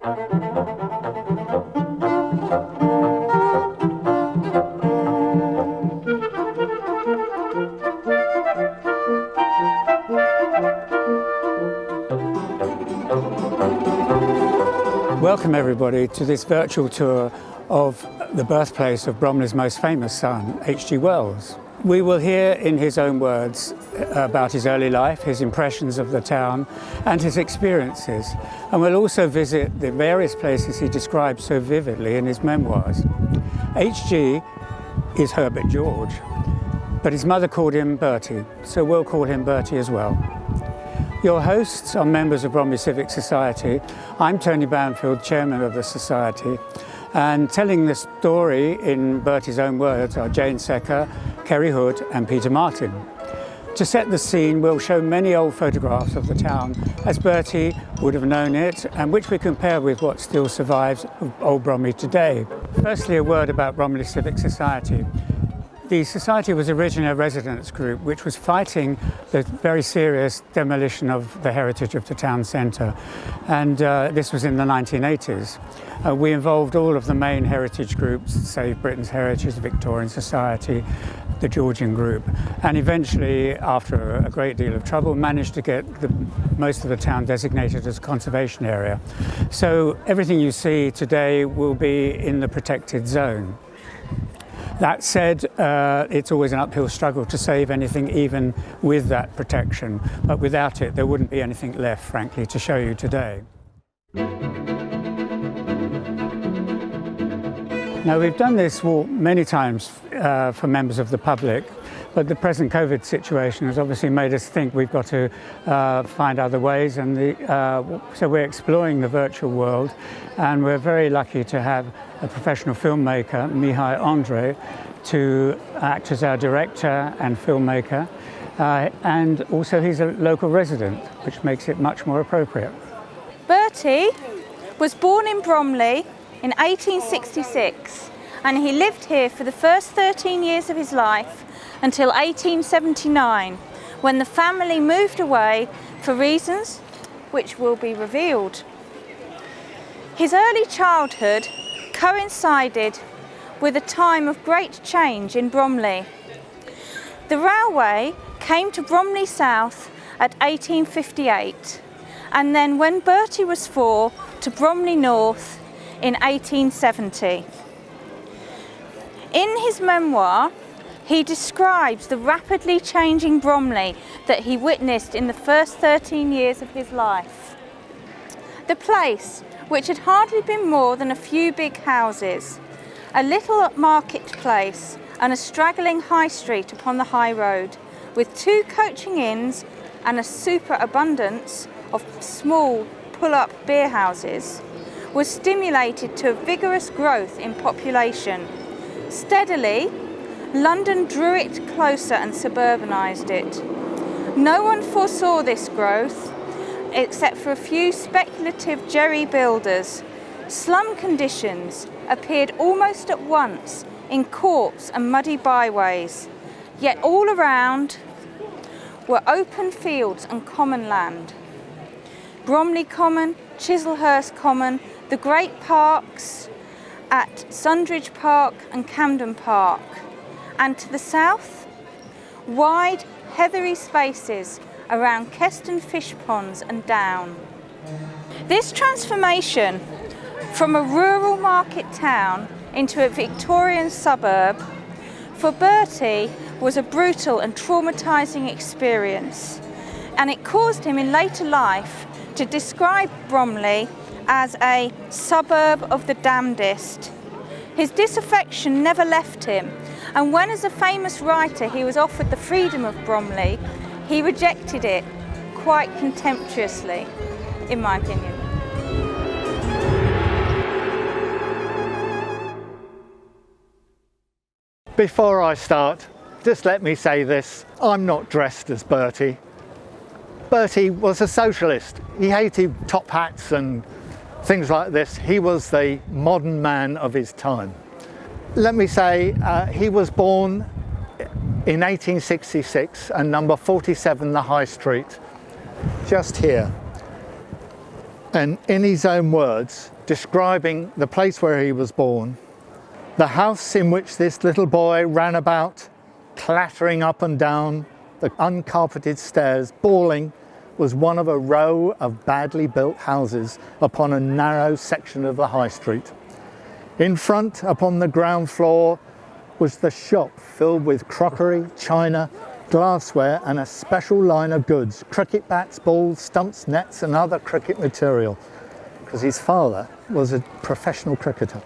Welcome everybody to this virtual tour of the birthplace of Bromley's most famous son, H.G. Wells. We will hear in his own words about his early life, his impressions of the town and his experiences. And we'll also visit the various places he describes so vividly in his memoirs. H.G. is Herbert George, but his mother called him Bertie, so we'll call him Bertie as well. Your hosts are members of Bromley Civic Society. I'm Tony Banfield, chairman of the society, and telling the story in Bertie's own words are Jane Secker, Kerry Hood and Peter Martin. To set the scene, we'll show many old photographs of the town as Bertie would have known it, and which we compare with what still survives of Old Bromley today. Firstly, a word about Bromley Civic Society. The society was originally a residents group which was fighting the very serious demolition of the heritage of the town centre, and this was in the 1980s. We involved all of the main heritage groups, Save Britain's Heritage, Victorian Society, the Georgian group, and eventually, after a great deal of trouble, managed to get most of the town designated as a conservation area. So everything you see today will be in the protected zone. That said, it's always an uphill struggle to save anything even with that protection, but without it there wouldn't be anything left, frankly, to show you today. Now, we've done this walk many times for members of the public, but the present COVID situation has obviously made us think we've got to find other ways, and so we're exploring the virtual world, and we're very lucky to have a professional filmmaker, Mihai Andre, to act as our director and filmmaker, and also he's a local resident, which makes it much more appropriate. Bertie was born in Bromley in 1866, and he lived here for the first 13 years of his life until 1879, when the family moved away for reasons which will be revealed. His early childhood coincided with a time of great change in Bromley. The railway came to Bromley South at 1858, and then when Bertie was 4, to Bromley North in 1870. In his memoir, he describes the rapidly changing Bromley that he witnessed in the first 13 years of his life. The place, which had hardly been more than a few big houses, a little marketplace and a straggling high street upon the high road, with 2 coaching inns and a superabundance of small pull-up beer houses, was stimulated to a vigorous growth in population. Steadily, London drew it closer and suburbanised it. No one foresaw this growth, except for a few speculative jerry builders. Slum conditions appeared almost at once in courts and muddy byways, yet all around were open fields and common land. Bromley Common, Chislehurst Common, the great parks at Sundridge Park and Camden Park, and to the south, wide heathery spaces around Keston fish ponds and Down. This transformation from a rural market town into a Victorian suburb for Bertie was a brutal and traumatising experience, and it caused him in later life to describe Bromley as a suburb of the damnedest. His disaffection never left him, and when as a famous writer he was offered the freedom of Bromley, he rejected it quite contemptuously, in my opinion. Before I start, just let me say this, I'm not dressed as Bertie. Bertie was a socialist. He hated top hats and things like this. He was the modern man of his time. Let me say, he was born in 1866 and number 47 the High Street, just here. And in his own words, describing the place where he was born, the house in which this little boy ran about, clattering up and down the uncarpeted stairs, bawling, was one of a row of badly built houses upon a narrow section of the high street. In front, upon the ground floor, was the shop filled with crockery, china, glassware and a special line of goods, cricket bats, balls, stumps, nets and other cricket material, because his father was a professional cricketer.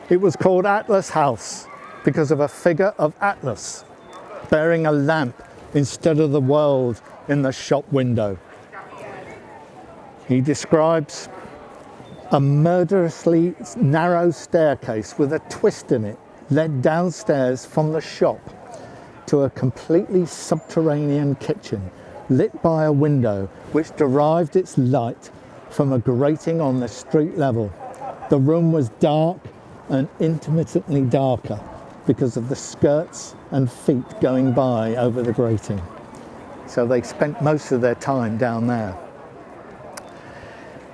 It was called Atlas House because of a figure of Atlas bearing a lamp instead of the world in the shop window. He describes a murderously narrow staircase with a twist in it led downstairs from the shop to a completely subterranean kitchen lit by a window which derived its light from a grating on the street level. The room was dark and intermittently darker because of the skirts and feet going by over the grating. So they spent most of their time down there.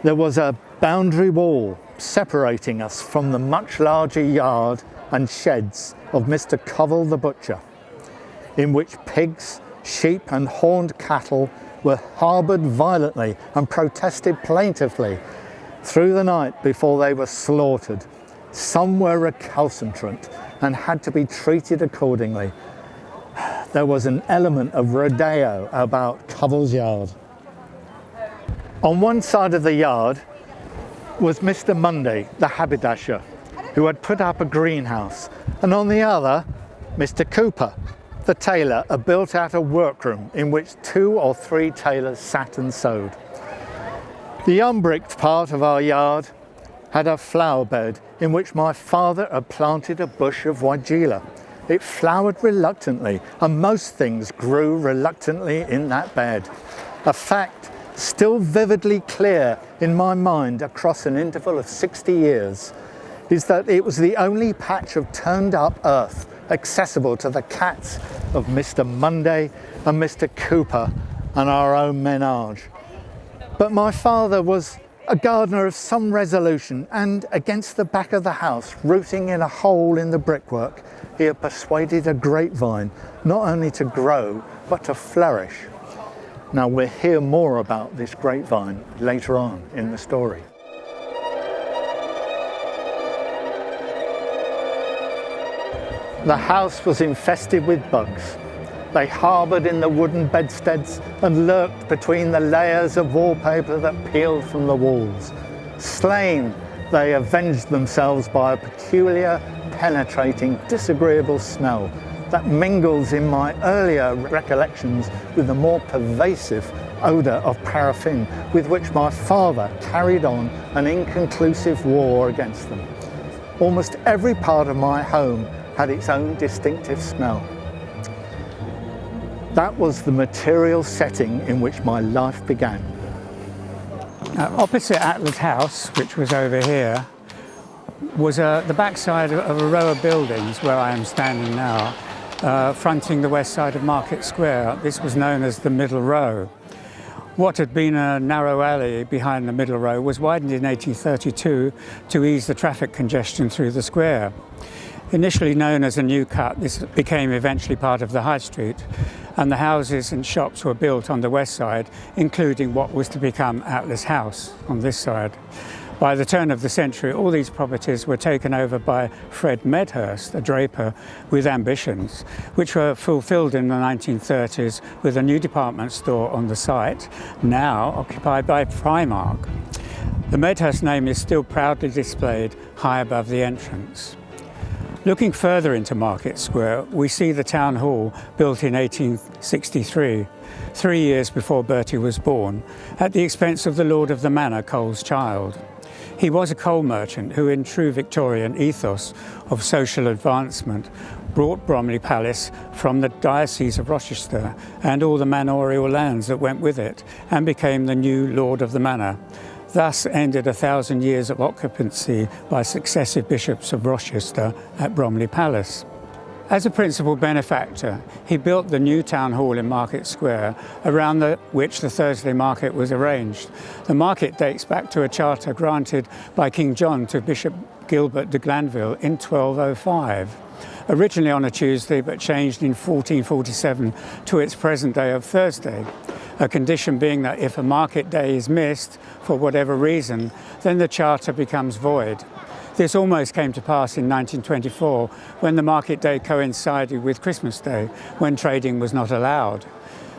There was a boundary wall separating us from the much larger yard and sheds of Mr. Covell the butcher, in which pigs, sheep and horned cattle were harboured violently and protested plaintively through the night before they were slaughtered. Some were recalcitrant and had to be treated accordingly. There was an element of rodeo about Covell's yard. On one side of the yard was Mr. Monday, the haberdasher, who had put up a greenhouse, and on the other, Mr. Cooper, the tailor, had built out a workroom in which 2 or 3 tailors sat and sewed. The unbricked part of our yard had a flower bed in which my father had planted a bush of weigela. It flowered reluctantly, and most things grew reluctantly in that bed. A fact still vividly clear in my mind across an interval of 60 years is that it was the only patch of turned up earth accessible to the cats of Mr. Monday and Mr. Cooper and our own menage. But my father was a gardener of some resolution, and against the back of the house, rooting in a hole in the brickwork, he had persuaded a grapevine not only to grow but to flourish. Now we'll hear more about this grapevine later on in the story. The house was infested with bugs. They harboured in the wooden bedsteads and lurked between the layers of wallpaper that peeled from the walls. Slain, they avenged themselves by a peculiar, penetrating, disagreeable smell that mingles in my earlier recollections with the more pervasive odour of paraffin with which my father carried on an inconclusive war against them. Almost every part of my home had its own distinctive smell. That was the material setting in which my life began. Opposite Atlas House, which was over here, was the backside of a row of buildings where I am standing now, fronting the west side of Market Square. This was known as the Middle Row. What had been a narrow alley behind the Middle Row was widened in 1832 to ease the traffic congestion through the square. Initially known as a new cut, this became eventually part of the High Street, and the houses and shops were built on the west side, including what was to become Atlas House on this side. By the turn of the century, all these properties were taken over by Fred Medhurst, a draper with ambitions, which were fulfilled in the 1930s with a new department store on the site, now occupied by Primark. The Medhurst name is still proudly displayed high above the entrance. Looking further into Market Square, we see the town hall built in 1863, 3 years before Bertie was born, at the expense of the Lord of the Manor, Cole's child. He was a coal merchant who, in true Victorian ethos of social advancement, brought Bromley Palace from the Diocese of Rochester and all the manorial lands that went with it, and became the new Lord of the Manor. Thus ended 1,000 years of occupancy by successive bishops of Rochester at Bromley Palace. As a principal benefactor, he built the new town hall in Market Square, around which the Thursday market was arranged. The market dates back to a charter granted by King John to Bishop Gilbert de Glanville in 1205. Originally on a Tuesday, but changed in 1447 to its present day of Thursday. A condition being that if a market day is missed for whatever reason, then the charter becomes void. This almost came to pass in 1924 when the market day coincided with Christmas Day, when trading was not allowed.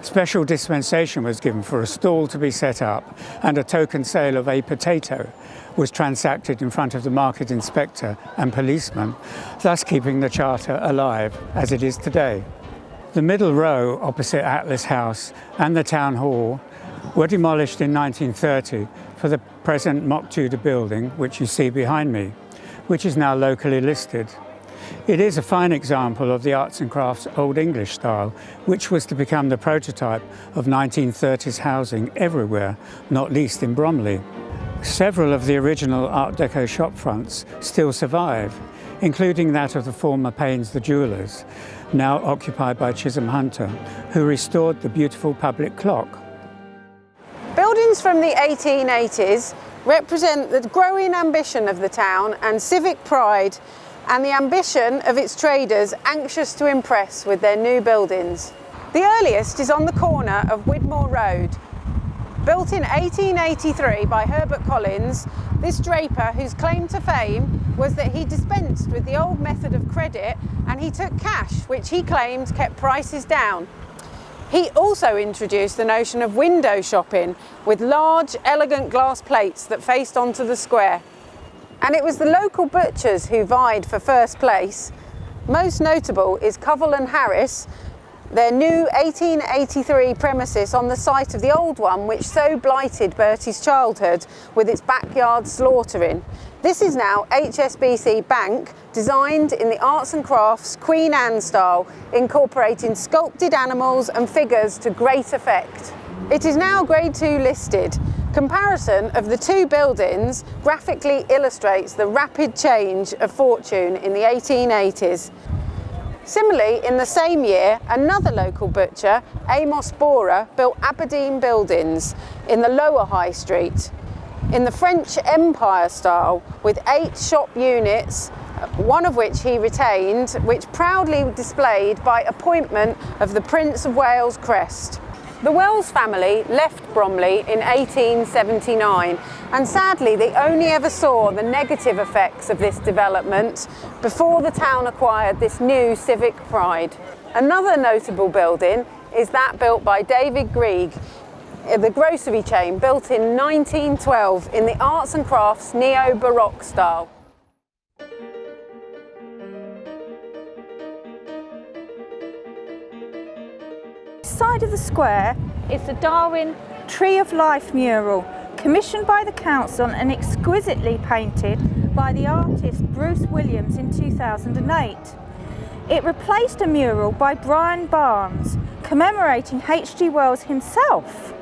Special dispensation was given for a stall to be set up, and a token sale of a potato was transacted in front of the market inspector and policeman, thus keeping the charter alive as it is today. The middle row opposite Atlas House and the Town Hall were demolished in 1930 for the present mock Tudor building, which you see behind me, which is now locally listed. It is a fine example of the arts and crafts Old English style, which was to become the prototype of 1930s housing everywhere, not least in Bromley. Several of the original Art Deco shop fronts still survive, including that of the former Paynes the Jewellers, now occupied by Chisholm Hunter, who restored the beautiful public clock. Buildings from the 1880s represent the growing ambition of the town and civic pride, and the ambition of its traders anxious to impress with their new buildings. The earliest is on the corner of Widmore Road. Built in 1883 by Herbert Collins, this draper, whose claim to fame was that he dispensed with the old method of credit and he took cash, which he claimed kept prices down. He also introduced the notion of window shopping with large, elegant glass plates that faced onto the square. And it was the local butchers who vied for first place. Most notable is Covell and Harris, their new 1883 premises on the site of the old one which so blighted Bertie's childhood with its backyard slaughtering. This is now HSBC Bank, designed in the arts and crafts Queen Anne style, incorporating sculpted animals and figures to great effect. It is now Grade 2 listed. Comparison of the two buildings graphically illustrates the rapid change of fortune in the 1880s. Similarly, in the same year, another local butcher, Amos Borer, built Aberdeen buildings in the lower High Street, in the French Empire style, with 8 shop units, one of which he retained, which proudly displayed by appointment of the Prince of Wales crest. The Wells family left Bromley in 1879, and sadly they only ever saw the negative effects of this development before the town acquired this new civic pride. Another notable building is that built by David Grieg, the grocery chain, built in 1912 in the arts and crafts neo-Baroque style. Side of the square is the Darwin Tree of Life mural, commissioned by the council and exquisitely painted by the artist Bruce Williams in 2008. It replaced a mural by Brian Barnes commemorating H.G. Wells himself.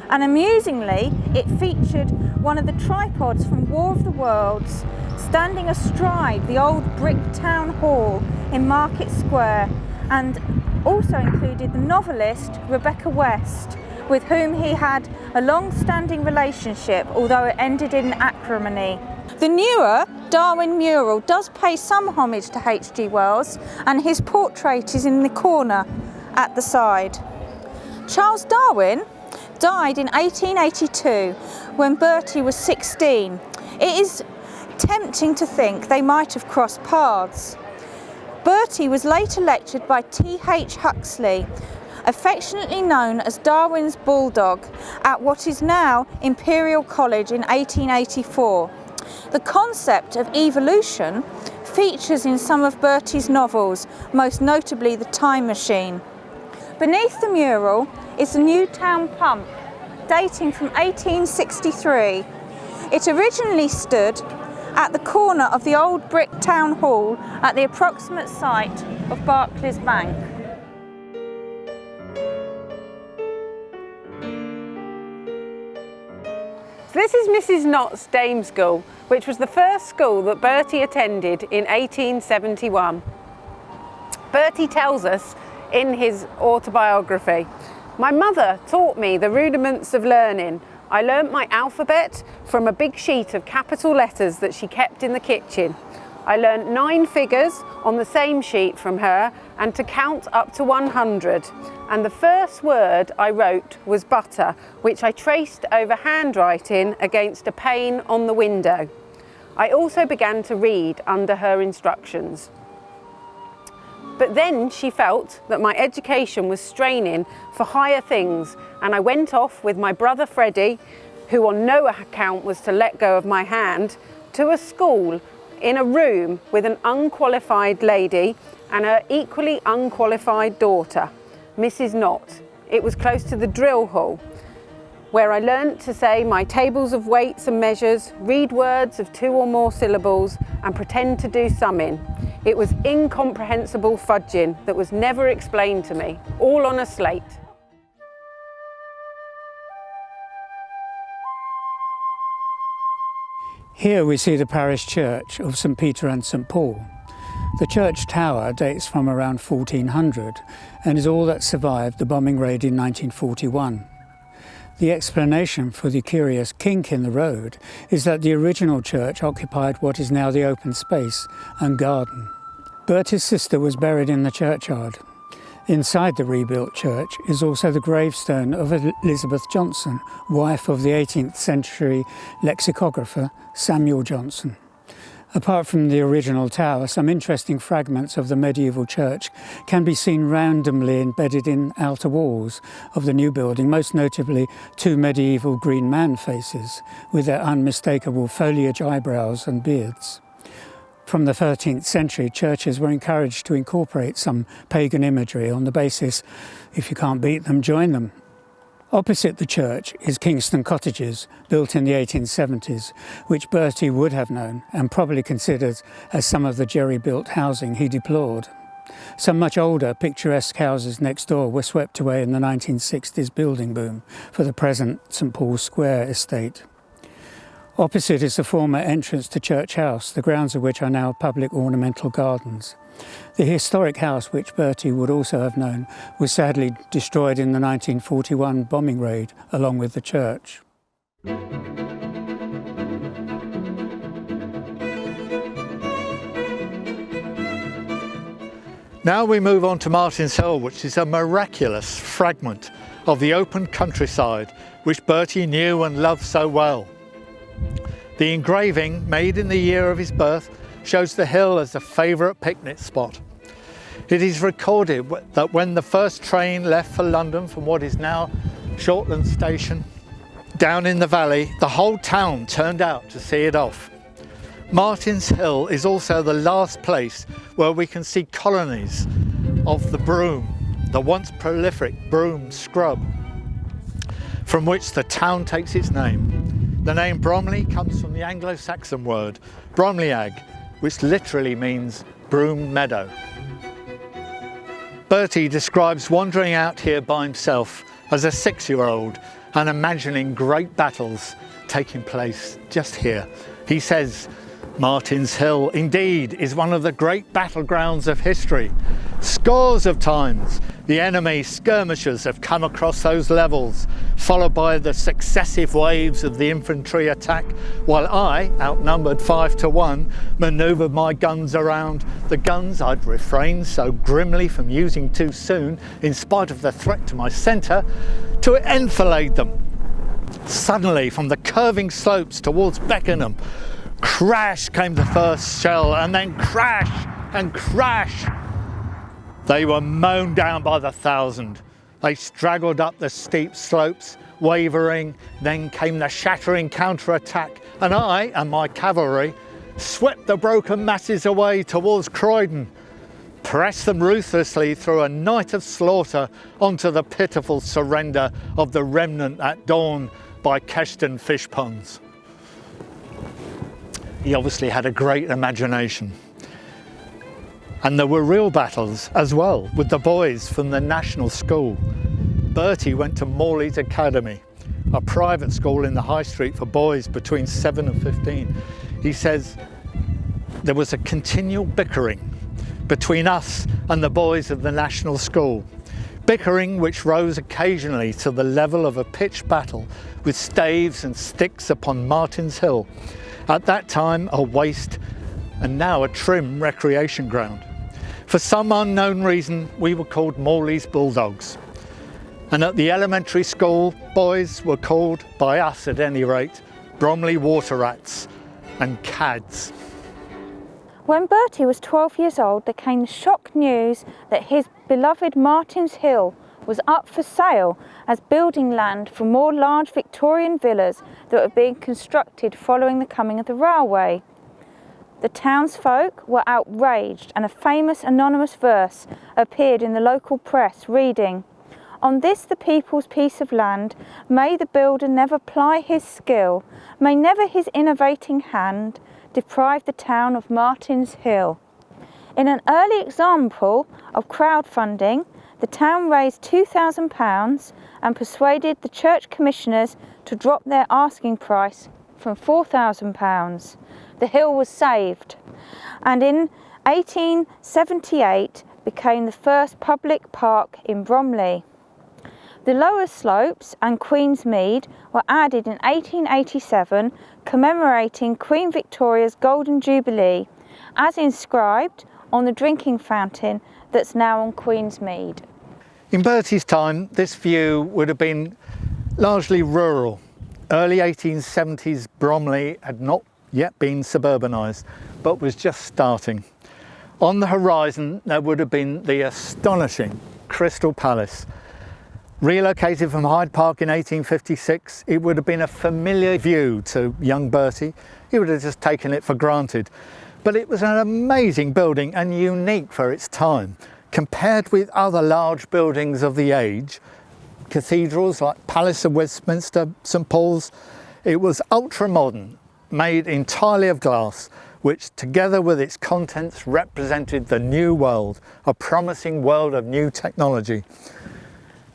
And amusingly, it featured one of the tripods from War of the Worlds standing astride the old brick town hall in Market Square, and also included the novelist Rebecca West, with whom he had a long-standing relationship, although it ended in acrimony. The newer Darwin mural does pay some homage to H.G. Wells, and his portrait is in the corner at the side. Charles Darwin died in 1882 when Bertie was 16. It is tempting to think they might have crossed paths. Bertie was later lectured by T.H. Huxley, affectionately known as Darwin's Bulldog, at what is now Imperial College in 1884. The concept of evolution features in some of Bertie's novels, most notably The Time Machine. Beneath the mural is the new town pump, dating from 1863. It originally stood at the corner of the old brick town hall at the approximate site of Barclays Bank. This is Mrs. Nott's Dame School, which was the first school that Bertie attended in 1871. Bertie tells us in his autobiography, "My mother taught me the rudiments of learning. I learnt my alphabet from a big sheet of capital letters that she kept in the kitchen. I learnt 9 figures on the same sheet from her and to count up to 100. And the first word I wrote was butter, which I traced over handwriting against a pane on the window. I also began to read under her instructions. But then she felt that my education was straining for higher things, and I went off with my brother Freddie, who on no account was to let go of my hand, to a school in a room with an unqualified lady and her equally unqualified daughter, Mrs. Knott. It was close to the drill hall, where I learnt to say my tables of weights and measures, read words of 2 or more syllables, and pretend to do summing. It was incomprehensible fudging that was never explained to me, all on a slate." Here we see the parish church of St Peter and St Paul. The church tower dates from around 1400 and is all that survived the bombing raid in 1941. The explanation for the curious kink in the road is that the original church occupied what is now the open space and garden. Bertie's sister was buried in the churchyard. Inside the rebuilt church is also the gravestone of Elizabeth Johnson, wife of the 18th century lexicographer Samuel Johnson. Apart from the original tower, some interesting fragments of the medieval church can be seen randomly embedded in outer walls of the new building, most notably 2 medieval green man faces with their unmistakable foliage eyebrows and beards. From the 13th century, churches were encouraged to incorporate some pagan imagery on the basis, if you can't beat them, join them. Opposite the church is Kingston Cottages, built in the 1870s, which Bertie would have known and probably considered as some of the jerry-built housing he deplored. Some much older, picturesque houses next door were swept away in the 1960s building boom for the present St Paul's Square estate. Opposite is the former entrance to Church House, the grounds of which are now public ornamental gardens. The historic house, which Bertie would also have known, was sadly destroyed in the 1941 bombing raid, along with the church. Now we move on to Martin's Hill, which is a miraculous fragment of the open countryside which Bertie knew and loved so well. The engraving, made in the year of his birth, shows the hill as a favourite picnic spot. It is recorded that when the first train left for London from what is now Shortland Station, down in the valley, the whole town turned out to see it off. Martin's Hill is also the last place where we can see colonies of the broom, the once prolific broom scrub, from which the town takes its name. The name Bromley comes from the Anglo-Saxon word Bromleyag, which literally means broom meadow. Bertie describes wandering out here by himself as a 6-year-old and imagining great battles taking place just here. He says, Martin's Hill indeed is one of the great battlegrounds of history. Scores of times the enemy skirmishers have come across those levels, followed by the successive waves of the infantry attack, while I, outnumbered 5 to 1, manoeuvred my guns around. The guns I'd refrained so grimly from using too soon, in spite of the threat to my centre, to enfilade them. Suddenly, from the curving slopes towards Beckenham, crash came the first shell, and then crash and crash. They were mown down by the thousand. They straggled up the steep slopes, wavering. Then came the shattering counter-attack, and I and my cavalry swept the broken masses away towards Croydon, pressed them ruthlessly through a night of slaughter onto the pitiful surrender of the remnant at dawn by Keston fish ponds. He obviously had a great imagination. And there were real battles as well with the boys from the National School. Bertie went to Morley's Academy, a private school in the High Street for boys between 7 and 15. He says there was a continual bickering between us and the boys of the National School. Bickering which rose occasionally to the level of a pitched battle with staves and sticks upon Martin's Hill, at that time a waste and now a trim recreation ground. For some unknown reason we were called Morley's Bulldogs, and at the elementary school boys were called, by us at any rate, Bromley Water Rats and Cads. When Bertie was 12 years old, there came the shock news that his beloved Martin's Hill was up for sale as building land for more large Victorian villas that were being constructed following the coming of the railway. The townsfolk were outraged, and a famous anonymous verse appeared in the local press reading, "On this the people's piece of land, may the builder never ply his skill, may never his innovating hand deprive the town of Martin's Hill." In an early example of crowdfunding, the town raised £2,000 and persuaded the church commissioners to drop their asking price from £4,000. The hill was saved, and in 1878 became the first public park in Bromley. The lower slopes and Queen's Mead were added in 1887, commemorating Queen Victoria's Golden Jubilee, as inscribed on the drinking fountain that's now on Queen's Mead. In Bertie's time, this view would have been largely rural. Early 1870s Bromley had not yet been suburbanised, but was just starting. On the horizon there would have been the astonishing Crystal Palace. Relocated from Hyde Park in 1856, it would have been a familiar view to young Bertie. He would have just taken it for granted. But it was an amazing building and unique for its time. Compared with other large buildings of the age, cathedrals like Palace of Westminster, St Paul's, it was ultra-modern, made entirely of glass, which together with its contents represented the new world, a promising world of new technology.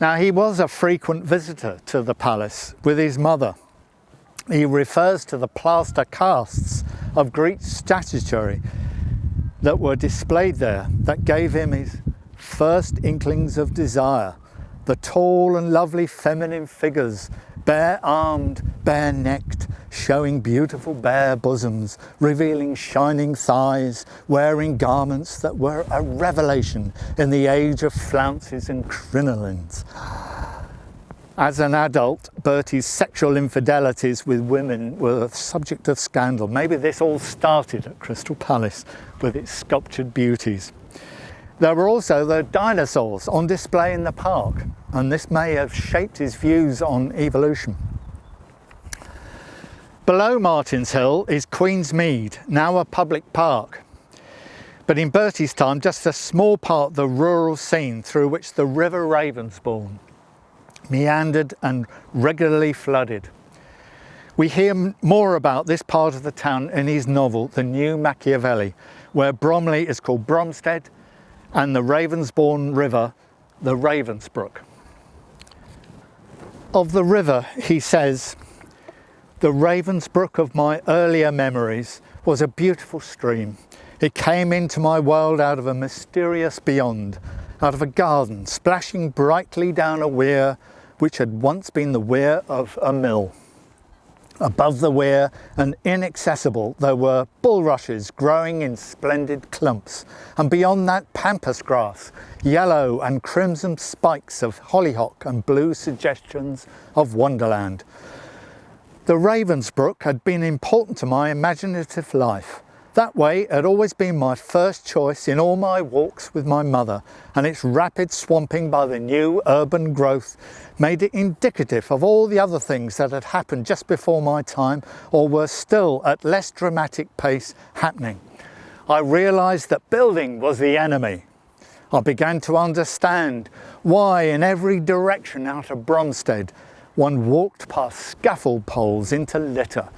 Now, he was a frequent visitor to the palace with his mother. He refers to the plaster casts of Greek statuary that were displayed there that gave him his first inklings of desire. The tall and lovely feminine figures, bare-armed, bare-necked, showing beautiful bare bosoms, revealing shining thighs, wearing garments that were a revelation in the age of flounces and crinolines. As an adult, Bertie's sexual infidelities with women were the subject of scandal. Maybe this all started at Crystal Palace with its sculptured beauties. There were also the dinosaurs on display in the park, and this may have shaped his views on evolution. Below Martin's Hill is Queen's Mead, now a public park. But in Bertie's time, just a small part of the rural scene through which the River Ravensbourne meandered and regularly flooded. We hear more about this part of the town in his novel, The New Machiavelli, where Bromley is called Bromstead and the Ravensbourne River, the Ravensbrook. Of the river, he says, "The Ravensbrook of my earlier memories was a beautiful stream. It came into my world out of a mysterious beyond, out of a garden, splashing brightly down a weir which had once been the weir of a mill. Above the weir and inaccessible there were bulrushes growing in splendid clumps, and beyond that pampas grass, yellow and crimson spikes of hollyhock and blue suggestions of wonderland. The Ravensbrook had been important to my imaginative life. That way had always been my first choice in all my walks with my mother, and its rapid swamping by the new urban growth made it indicative of all the other things that had happened just before my time or were still at less dramatic pace happening. I realised that building was the enemy. I began to understand why in every direction out of Bromstead one walked past scaffold poles into litter,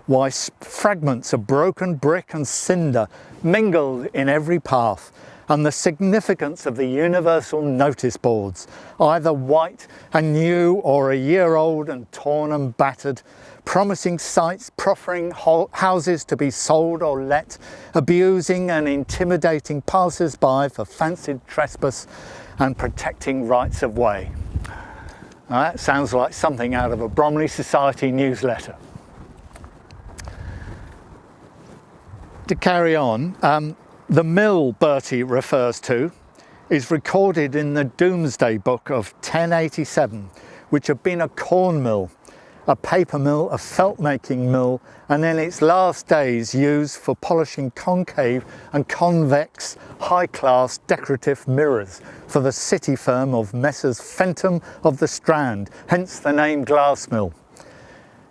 why fragments of broken brick and cinder mingled in every path, and the significance of the universal notice boards, either white and new or a year old and torn and battered, promising sites, proffering houses to be sold or let, abusing and intimidating passers-by for fancied trespass and protecting rights of way. Now, that sounds like something out of a Bromley Society newsletter. To carry on, the mill Bertie refers to is recorded in the Domesday Book of 1087, which had been a corn mill, a paper mill, a felt making mill, and in its last days used for polishing concave and convex high-class decorative mirrors for the city firm of Messrs Fenton of the Strand, hence the name glass mill.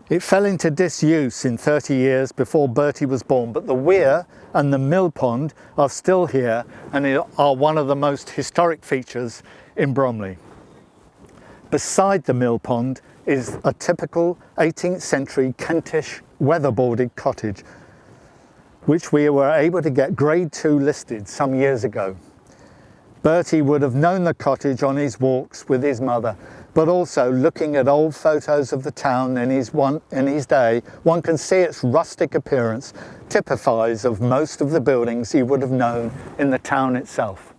It fell into disuse in 30 years before Bertie was born, but the weir and the mill pond are still here and are one of the most historic features in Bromley. Beside the mill pond is a typical 18th century Kentish weatherboarded cottage, which we were able to get Grade 2 listed some years ago. Bertie would have known the cottage on his walks with his mother, but also looking at old photos of the town in his day, one can see its rustic appearance typifies of most of the buildings he would have known in the town itself.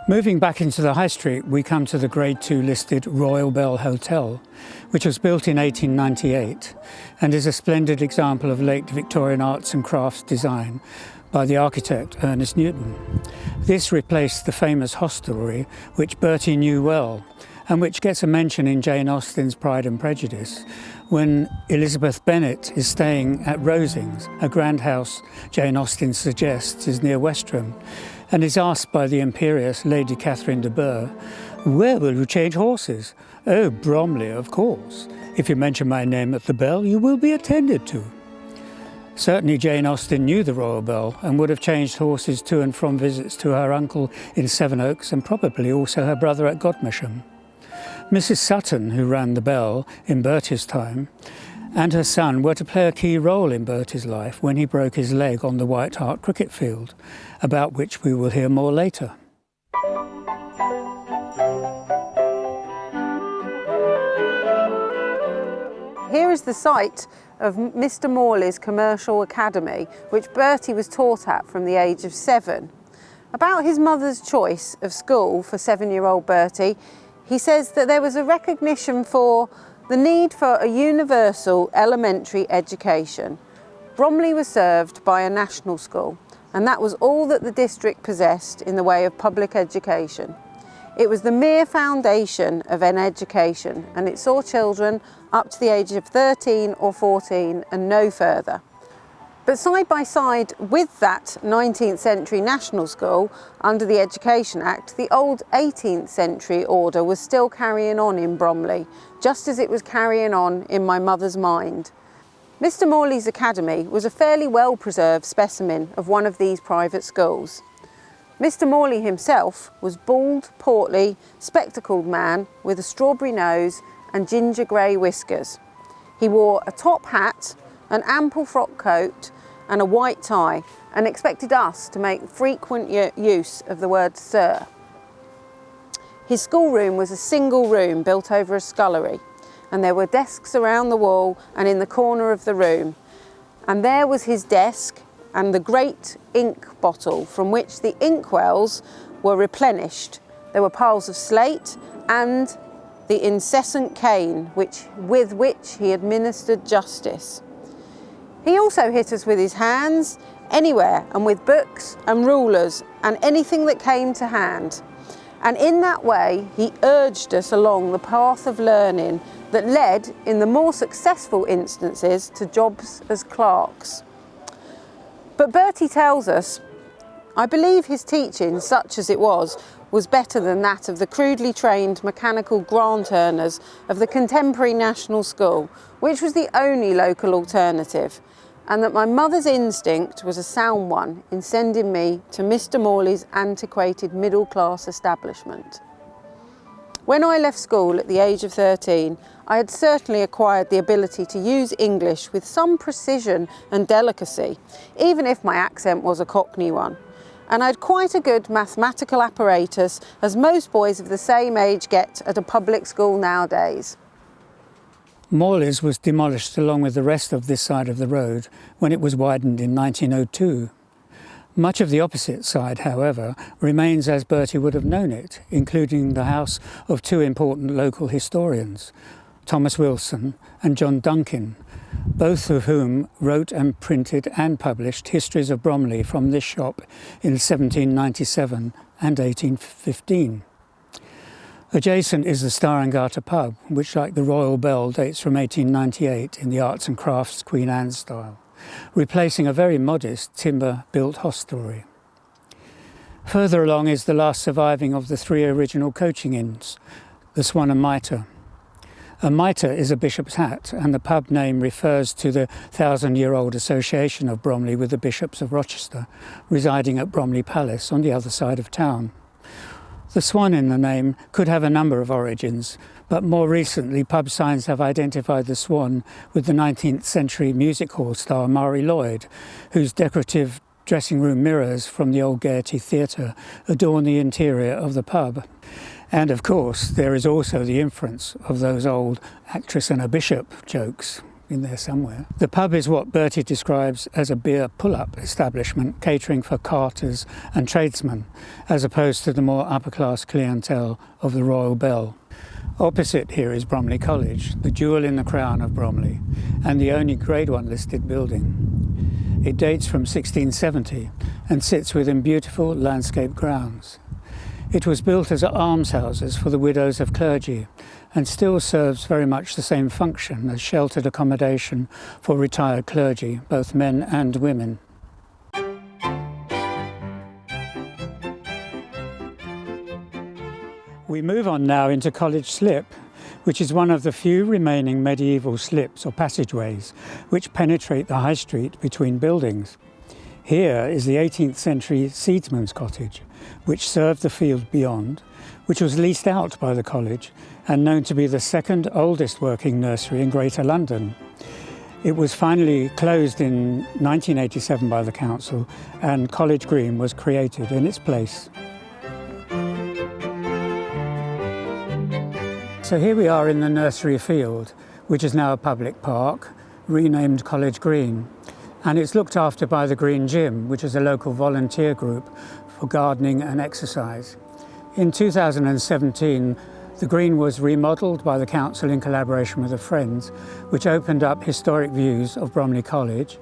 Moving back into the High Street, we come to the Grade 2 listed Royal Bell Hotel, which was built in 1898 and is a splendid example of late Victorian arts and crafts design by the architect Ernest Newton. This replaced the famous hostelry, which Bertie knew well, and which gets a mention in Jane Austen's Pride and Prejudice, when Elizabeth Bennet is staying at Rosings, a grand house Jane Austen suggests is near Westerham, and is asked by the imperious Lady Catherine de Bourgh, "Where will you change horses?" "Oh, Bromley, of course. If you mention my name at the bell, you will be attended to." Certainly Jane Austen knew the Royal Bell and would have changed horses to and from visits to her uncle in Sevenoaks and probably also her brother at Godmersham. Mrs Sutton, who ran the Bell in Bertie's time, and her son were to play a key role in Bertie's life when he broke his leg on the White Hart cricket field, about which we will hear more later. Here is the site of Mr Morley's commercial academy, which Bertie was taught at from the age of 7. About his mother's choice of school for 7-year-old Bertie, he says that there was a recognition for the need for a universal elementary education. Bromley was served by a national school, and that was all that the district possessed in the way of public education. It was the mere foundation of an education, and it saw children up to the age of 13 or 14 and no further. But side by side with that 19th century national school, under the Education Act, the old 18th century order was still carrying on in Bromley, just as it was carrying on in my mother's mind. Mr Morley's academy was a fairly well preserved specimen of one of these private schools. Mr Morley himself was bald, portly, spectacled man with a strawberry nose and ginger grey whiskers. He wore a top hat, an ample frock coat and a white tie, and expected us to make frequent use of the word sir. His schoolroom was a single room built over a scullery, and there were desks around the wall and in the corner of the room, and there was his desk and the great ink bottle from which the inkwells were replenished. There were piles of slate and the incessant cane with which he administered justice. He also hit us with his hands, anywhere, and with books and rulers and anything that came to hand. And in that way, he urged us along the path of learning that led, in the more successful instances, to jobs as clerks. But Bertie tells us, I believe his teaching, such as it was better than that of the crudely trained mechanical grant earners of the contemporary national school, which was the only local alternative, and that my mother's instinct was a sound one in sending me to Mr Morley's antiquated middle-class establishment. When I left school at the age of 13, I had certainly acquired the ability to use English with some precision and delicacy, even if my accent was a Cockney one. And I had quite a good mathematical apparatus, as most boys of the same age get at a public school nowadays. Morley's was demolished along with the rest of this side of the road when it was widened in 1902. Much of the opposite side, however, remains as Bertie would have known it, including the house of two important local historians, Thomas Wilson and John Duncan, both of whom wrote and printed and published histories of Bromley from this shop in 1797 and 1815. Adjacent is the Star and Garter pub, which, like the Royal Bell, dates from 1898 in the arts and crafts Queen Anne style, replacing a very modest timber-built hostelry. Further along is the last surviving of the three original coaching inns, the Swan and Mitre. A mitre is a bishop's hat, and the pub name refers to the 1,000-year-old association of Bromley with the bishops of Rochester, residing at Bromley Palace on the other side of town. The swan in the name could have a number of origins, but more recently pub signs have identified the swan with the 19th century music hall star Marie Lloyd, whose decorative dressing room mirrors from the old Gaiety Theatre adorn the interior of the pub. And of course, there is also the inference of those old actress and a bishop jokes in there somewhere. The pub is what Bertie describes as a beer pull-up establishment catering for carters and tradesmen, as opposed to the more upper-class clientele of the Royal Bell. Opposite here is Bromley College, the jewel in the crown of Bromley, and the only Grade 1 listed building. It dates from 1670 and sits within beautiful landscape grounds. It was built as almshouses for the widows of clergy and still serves very much the same function as sheltered accommodation for retired clergy, both men and women. We move on now into College Slip, which is one of the few remaining medieval slips or passageways which penetrate the high street between buildings. Here is the 18th century seedsman's cottage, which served the field beyond, which was leased out by the college and known to be the second oldest working nursery in Greater London. It was finally closed in 1987 by the council, and College Green was created in its place. So here we are in the nursery field, which is now a public park, renamed College Green. And it's looked after by the Green Gym, which is a local volunteer group for gardening and exercise. In 2017, the Green was remodelled by the council in collaboration with the Friends, which opened up historic views of Bromley College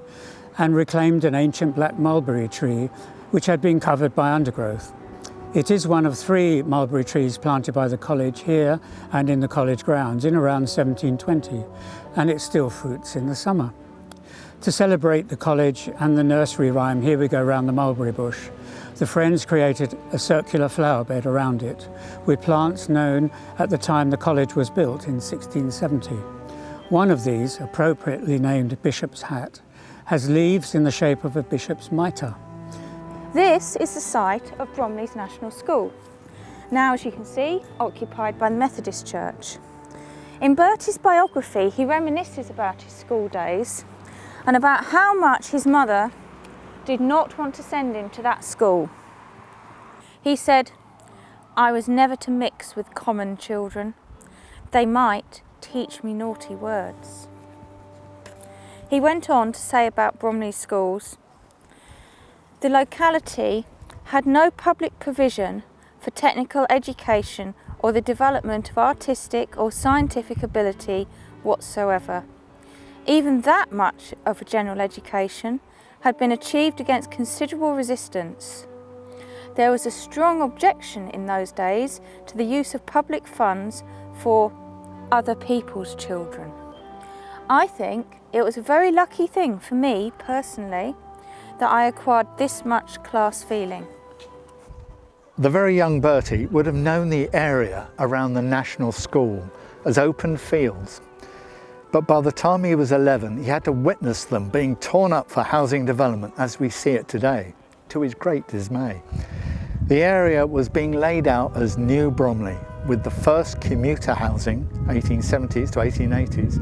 and reclaimed an ancient black mulberry tree which had been covered by undergrowth. It is one of 3 mulberry trees planted by the college here and in the college grounds in around 1720, and it still fruits in the summer. To celebrate the college and the nursery rhyme, Here We Go Round the Mulberry Bush, the Friends created a circular flower bed around it, with plants known at the time the college was built in 1670. One of these, appropriately named Bishop's Hat, has leaves in the shape of a bishop's mitre. This is the site of Bromley's National School, now as you can see occupied by the Methodist Church. In Bertie's biography he reminisces about his school days and about how much his mother did not want to send him to that school. He said, "I was never to mix with common children. They might teach me naughty words." He went on to say about Bromley schools, "The locality had no public provision for technical education or the development of artistic or scientific ability whatsoever. Even that much of a general education had been achieved against considerable resistance. There was a strong objection in those days to the use of public funds for other people's children. I think it was a very lucky thing for me personally that I acquired this much class feeling." The very young Bertie would have known the area around the National School as open fields. But by the time he was 11, he had to witness them being torn up for housing development as we see it today, to his great dismay. The area was being laid out as New Bromley, with the first commuter housing, 1870s to 1880s,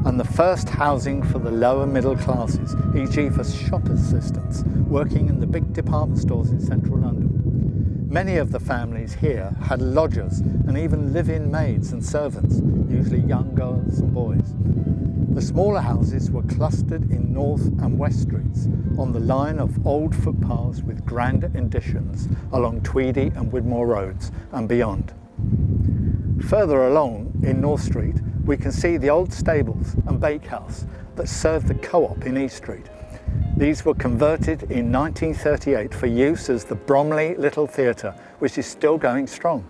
and the first housing for the lower middle classes, e.g. for shop assistants working in the big department stores in central London. Many of the families here had lodgers and even live-in maids and servants, usually young girls and boys. The smaller houses were clustered in North and West Streets on the line of old footpaths with grand additions along Tweedy and Widmore Roads and beyond. Further along in North Street, we can see the old stables and bakehouse that served the Co-op in East Street. These were converted in 1938 for use as the Bromley Little Theatre, which is still going strong.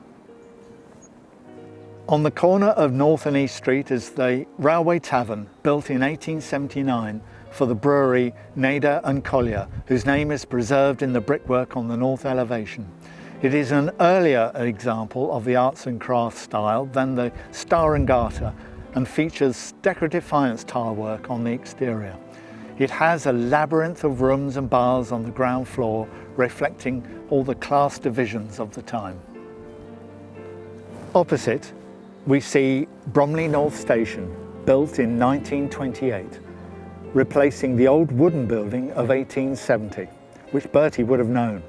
On the corner of North and East Street is the Railway Tavern, built in 1879 for the brewery Nader and Collier, whose name is preserved in the brickwork on the north elevation. It is an earlier example of the arts and crafts style than the Star and Garter and features decorative faience tile work on the exterior. It has a labyrinth of rooms and bars on the ground floor, reflecting all the class divisions of the time. Opposite, we see Bromley North Station, built in 1928, replacing the old wooden building of 1870, which Bertie would have known.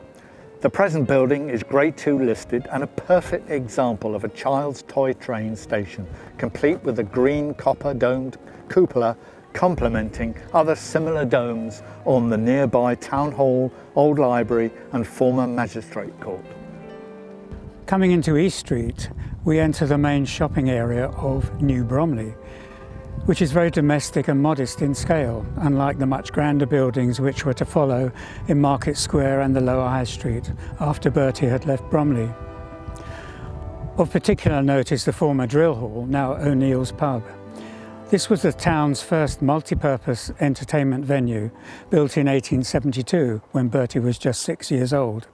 The present building is Grade 2 listed and a perfect example of a child's toy train station, complete with a green copper domed cupola complementing other similar domes on the nearby Town Hall, Old Library and former Magistrate Court. Coming into East Street, we enter the main shopping area of New Bromley, which is very domestic and modest in scale, unlike the much grander buildings which were to follow in Market Square and the Lower High Street after Bertie had left Bromley. Of particular note is the former Drill Hall, now O'Neill's Pub. This was the town's first multi-purpose entertainment venue, built in 1872 when Bertie was just 6 years old.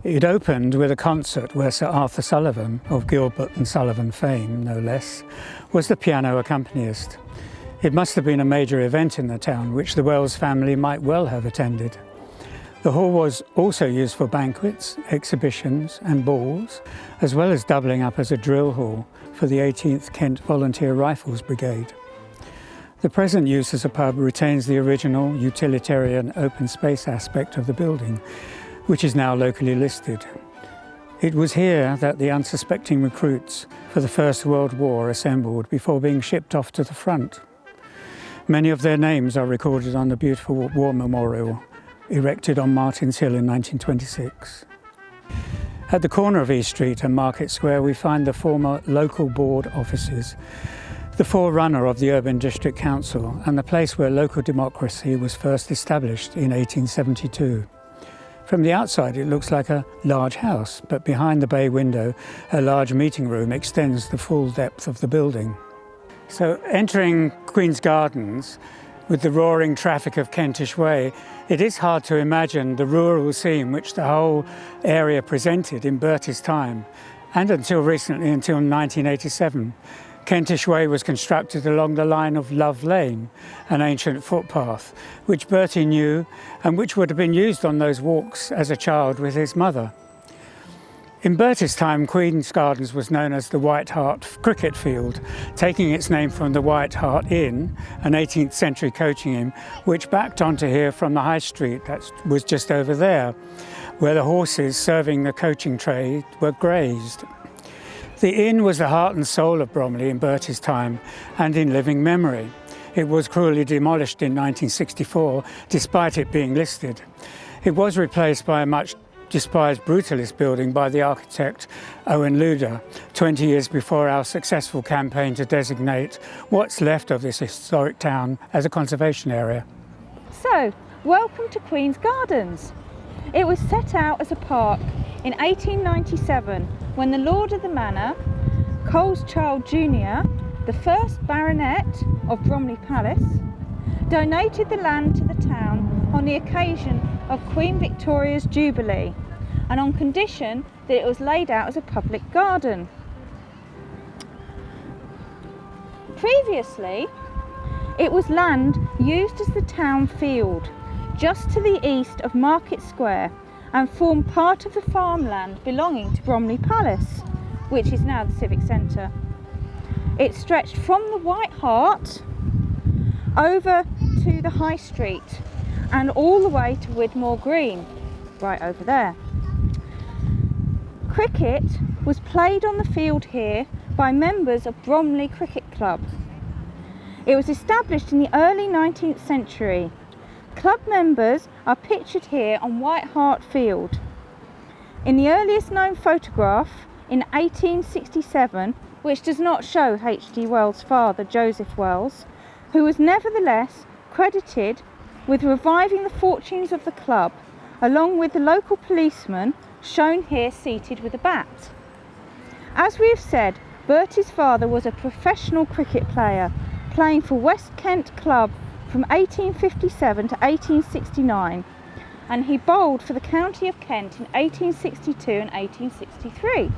It opened with a concert where Sir Arthur Sullivan, of Gilbert and Sullivan fame no less, was the piano accompanist. It must have been a major event in the town, which the Wells family might well have attended. The hall was also used for banquets, exhibitions and balls, as well as doubling up as a drill hall for the 18th Kent Volunteer Rifles Brigade. The present use as a pub retains the original utilitarian open space aspect of the building, which is now locally listed. It was here that the unsuspecting recruits for the First World War assembled before being shipped off to the front. Many of their names are recorded on the beautiful war memorial erected on Martin's Hill in 1926. At the corner of East Street and Market Square, we find the former local board offices, the forerunner of the Urban District Council and the place where local democracy was first established in 1872. From the outside it looks like a large house, but behind the bay window a large meeting room extends the full depth of the building. So entering Queen's Gardens with the roaring traffic of Kentish Way, it is hard to imagine the rural scene which the whole area presented in Bertie's time, and until recently, until 1987. Kentish Way was constructed along the line of Love Lane, an ancient footpath, which Bertie knew and which would have been used on those walks as a child with his mother. In Bertie's time, Queen's Gardens was known as the White Hart Cricket Field, taking its name from the White Hart Inn, an 18th century coaching inn, which backed onto here from the High Street that was just over there, where the horses serving the coaching trade were grazed. The inn was the heart and soul of Bromley in Bertie's time and in living memory. It was cruelly demolished in 1964, despite it being listed. It was replaced by a much despised brutalist building by the architect Owen Luder, 20 years before our successful campaign to designate what's left of this historic town as a conservation area. So, welcome to Queen's Gardens. It was set out as a park in 1897 when the Lord of the Manor, Cole's Child Jr., the first Baronet of Bromley Palace, donated the land to the town on the occasion of Queen Victoria's Jubilee and on condition that it was laid out as a public garden. Previously, it was land used as the town field just to the east of Market Square and formed part of the farmland belonging to Bromley Palace, which is now the Civic Centre. It stretched from the White Hart over to the High Street and all the way to Widmore Green, right over there. Cricket was played on the field here by members of Bromley Cricket Club. It was established in the early 19th century. Club members are pictured here on White Hart Field. In the earliest known photograph in 1867, which does not show H.G. Wells' father, Joseph Wells, who was nevertheless credited with reviving the fortunes of the club, along with the local policeman shown here seated with a bat. As we have said, Bertie's father was a professional cricket player, playing for West Kent Club from 1857 to 1869, and he bowled for the County of Kent in 1862 and 1863.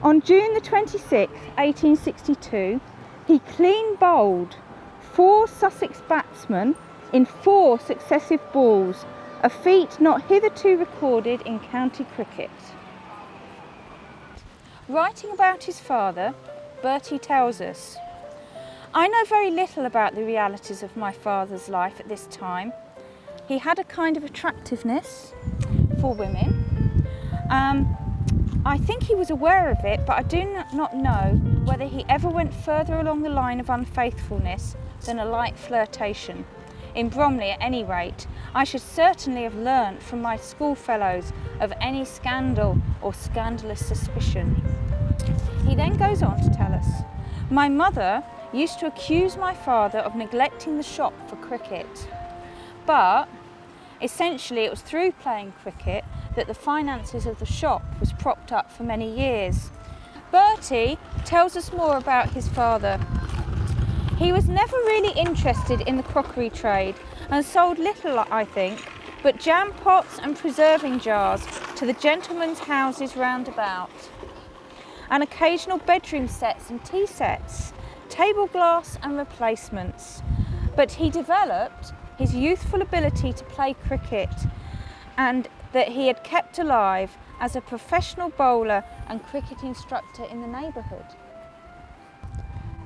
On June the 26th, 1862, he clean bowled 4 Sussex batsmen in 4 successive balls, a feat not hitherto recorded in county cricket. Writing about his father, Bertie tells us, "I know very little about the realities of my father's life at this time. He had a kind of attractiveness for women. I think he was aware of it, but I do not know whether he ever went further along the line of unfaithfulness than a light flirtation. In Bromley, at any rate, I should certainly have learnt from my schoolfellows of any scandal or scandalous suspicion." He then goes on to tell us, "My mother used to accuse my father of neglecting the shop for cricket, but essentially it was through playing cricket that the finances of the shop was propped up for many years." Bertie tells us more about his father. "He was never really interested in the crockery trade and sold little, I think, but jam pots and preserving jars to the gentlemen's houses round about, and occasional bedroom sets and tea sets, table glass and replacements. But he developed his youthful ability to play cricket, and that he had kept alive as a professional bowler and cricket instructor in the neighbourhood."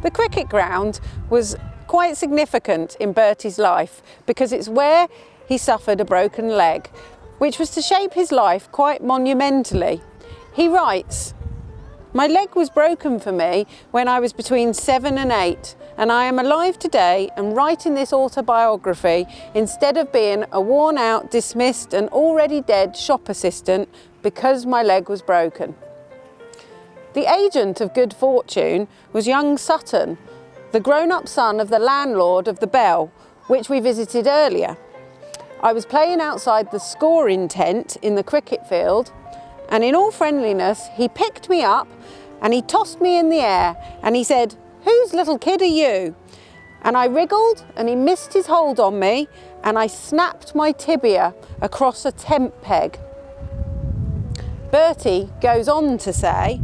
The cricket ground was quite significant in Bertie's life because it's where he suffered a broken leg, which was to shape his life quite monumentally. He writes, "My leg was broken for me when I was between 7 and 8, and I am alive today and writing this autobiography instead of being a worn-out, dismissed and already dead shop assistant because my leg was broken." The agent of good fortune was young Sutton, the grown-up son of the landlord of the Bell, which we visited earlier. I was playing outside the scoring tent in the cricket field, and in all friendliness he picked me up and he tossed me in the air and he said, "Whose little kid are you?" And I wriggled and he missed his hold on me and I snapped my tibia across a tent peg. Bertie goes on to say,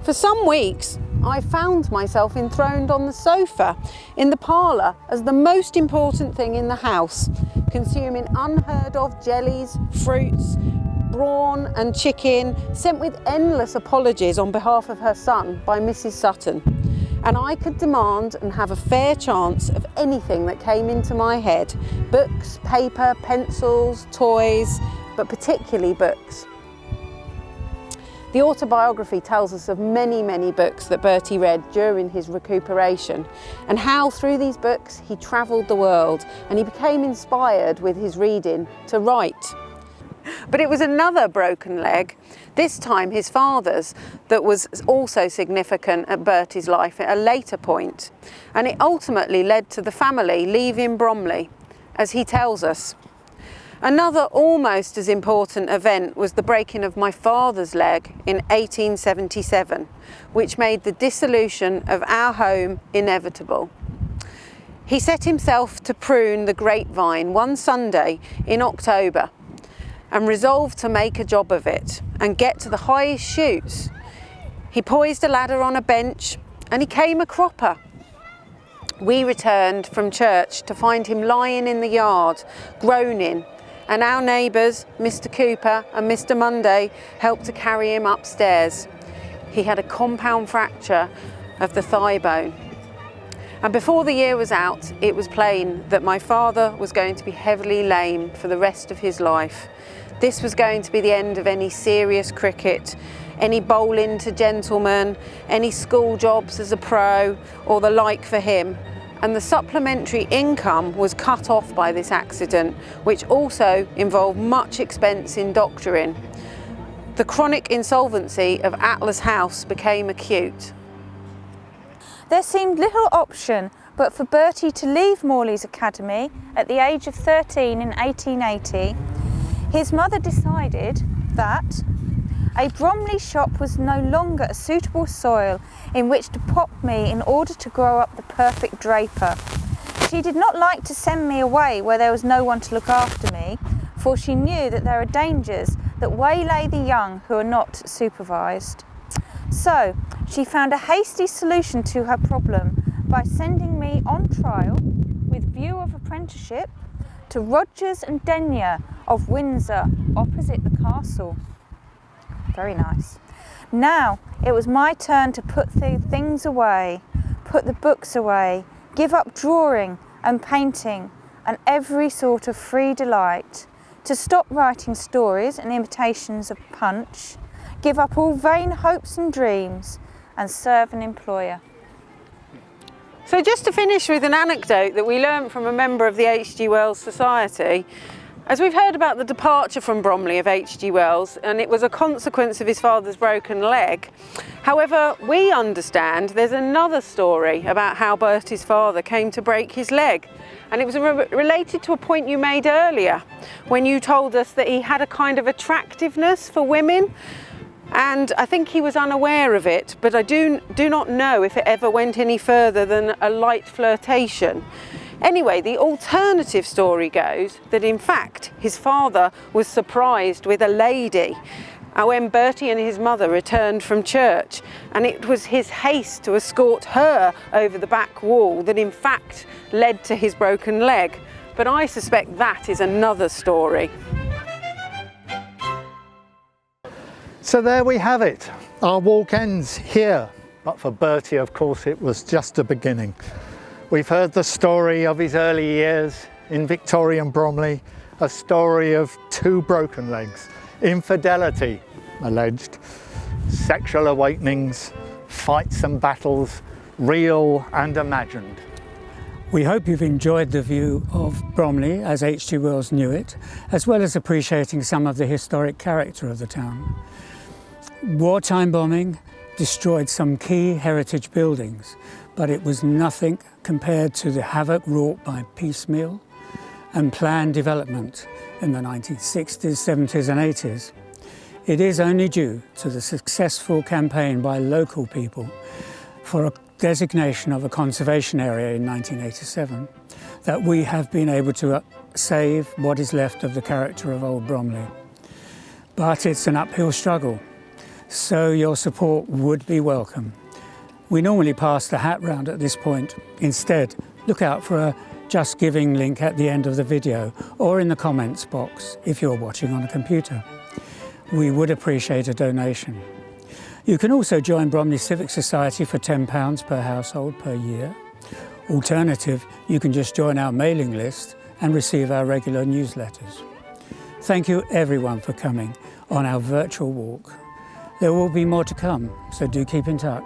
"For some weeks I found myself enthroned on the sofa in the parlour as the most important thing in the house, consuming unheard of jellies, fruits, brawn and chicken, sent with endless apologies on behalf of her son by Mrs. Sutton. And I could demand and have a fair chance of anything that came into my head, books, paper, pencils, toys, but particularly books." The autobiography tells us of many, many books that Bertie read during his recuperation and how through these books he travelled the world and he became inspired with his reading to write. But it was another broken leg, this time his father's, that was also significant at Bertie's life at a later point, and it ultimately led to the family leaving Bromley, as he tells us. Another almost as important event was the breaking of my father's leg in 1877, which made the dissolution of our home inevitable. He set himself to prune the grapevine one Sunday in October and resolved to make a job of it and get to the highest shoots. He poised a ladder on a bench and he came a cropper. We returned from church to find him lying in the yard, groaning, and our neighbours, Mr. Cooper and Mr. Monday, helped to carry him upstairs. He had a compound fracture of the thigh bone. And before the year was out, it was plain that my father was going to be heavily lame for the rest of his life. This was going to be the end of any serious cricket, any bowling to gentlemen, any school jobs as a pro, or the like for him. And the supplementary income was cut off by this accident, which also involved much expense in doctoring. The chronic insolvency of Atlas House became acute. There seemed little option but for Bertie to leave Morley's academy at the age of 13 in 1880. His mother decided that a Bromley shop was no longer a suitable soil in which to pop me in order to grow up the perfect draper. She did not like to send me away where there was no one to look after me, for she knew that there are dangers that waylay the young who are not supervised. So she found a hasty solution to her problem by sending me on trial with view of apprenticeship to Rogers and Denyer of Windsor, opposite the castle. Very nice. Now it was my turn to put the things away, put the books away, give up drawing and painting and every sort of free delight, to stop writing stories and imitations of Punch, give up all vain hopes and dreams, and serve an employer. So just to finish with an anecdote that we learnt from a member of the H.G. Wells Society, as we've heard about the departure from Bromley of H.G. Wells, and it was a consequence of his father's broken leg. However, we understand there's another story about how Bertie's father came to break his leg. And it was related to a point you made earlier, when you told us that he had a kind of attractiveness for women. And I think he was unaware of it, but I do not know if it ever went any further than a light flirtation. Anyway, the alternative story goes that in fact his father was surprised with a lady when Bertie and his mother returned from church, and it was his haste to escort her over the back wall that in fact led to his broken leg. But I suspect that is another story. So there we have it. Our walk ends here, but for Bertie, of course, it was just a beginning. We've heard the story of his early years in Victorian Bromley, a story of 2 broken legs, infidelity alleged, sexual awakenings, fights and battles, real and imagined. We hope you've enjoyed the view of Bromley as H.G. Wells knew it, as well as appreciating some of the historic character of the town. Wartime bombing destroyed some key heritage buildings, but it was nothing compared to the havoc wrought by piecemeal and planned development in the 1960s, 70s and 80s. It is only due to the successful campaign by local people for a designation of a conservation area in 1987 that we have been able to save what is left of the character of Old Bromley. But it's an uphill struggle, so your support would be welcome. We normally pass the hat round at this point. Instead, look out for a Just Giving link at the end of the video or in the comments box if you're watching on a computer. We would appreciate a donation. You can also join Bromley Civic Society for £10 per household per year. Alternative, you can just join our mailing list and receive our regular newsletters. Thank you everyone for coming on our virtual walk. There will be more to come, so do keep in touch.